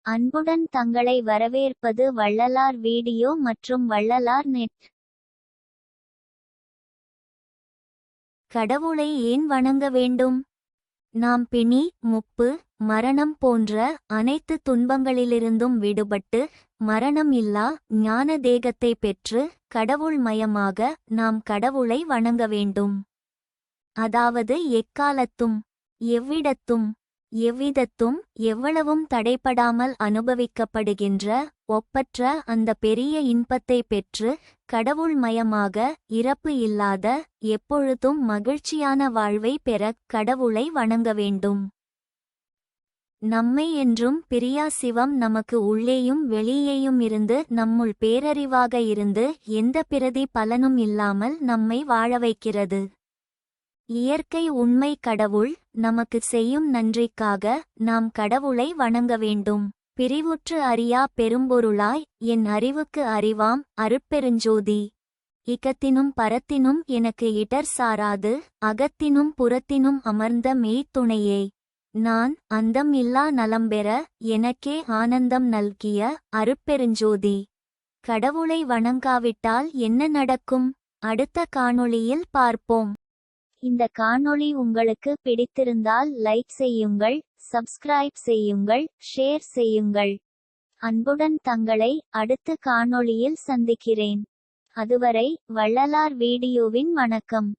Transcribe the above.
அன்புடன் தங்களை வரவேற்பது வள்ளலார் வீடியோ மற்றும் வள்ளலார் நெட். கடவுளை ஏன் வணங்க வேண்டும்? நாம் பிணி, முப்பு, மரணம் போன்ற அனைத்து துன்பங்களிலிருந்தும் விடுபட்டு மரணம் இல்லா ஞான தேகத்தை பெற்று கடவுள் மயமாக நாம் கடவுளை வணங்க வேண்டும். அதாவது எக்காலத்தும் எவ்விடத்தும் எவ்விதத்தும் எவ்வளவும் தடைபடாமல் அனுபவிக்கப்படுகின்ற ஒப்பற்ற அந்த பெரிய இன்பத்தை பெற்று கடவுள் மயமாக இறப்பு இல்லாத எப்பொழுதும் மகிழ்ச்சியான வாழ்வை பெற கடவுளை வணங்க வேண்டும். நம்மை என்றும் பிரியா சிவம் நமக்கு உள்ளேயும் வெளியேயும் இருந்து நம்முள் பேரறிவாக இருந்து எந்த பிரதி பலனும் இல்லாமல் நம்மை வாழ வைக்கிறது. இயற்கை உண்மை கடவுள் நமக்கு செய்யும் நன்றிக்காக நாம் கடவுளை வணங்க வேண்டும். பிரிவுற்று அறியா பெரும்பொருளாய் என் அறிவுக்கு அறிவாம் அருட்பெருஞ்சோதி. இகத்தினும் பரத்தினும் எனக்கு இடர் சாராது அகத்தினும் புறத்தினும் அமர்ந்த மெய்த்துணையே. நான் அந்தம் இல்லா நலம்பெற எனக்கே ஆனந்தம் நல்கிய அருட்பெருஞ்சோதி. கடவுளை வணங்காவிட்டால் என்ன நடக்கும்? அடுத்த காணொளியில் பார்ப்போம். இந்த காணொளி உங்களுக்கு பிடித்திருந்தால் லைக் செய்யுங்கள், சப்ஸ்கிரைப் செய்யுங்கள், ஷேர் செய்யுங்கள். அன்புடன் தங்களை அடுத்த காணொளியில் சந்திக்கிறேன். அதுவரை வள்ளலார் வீடியோவின் வணக்கம்.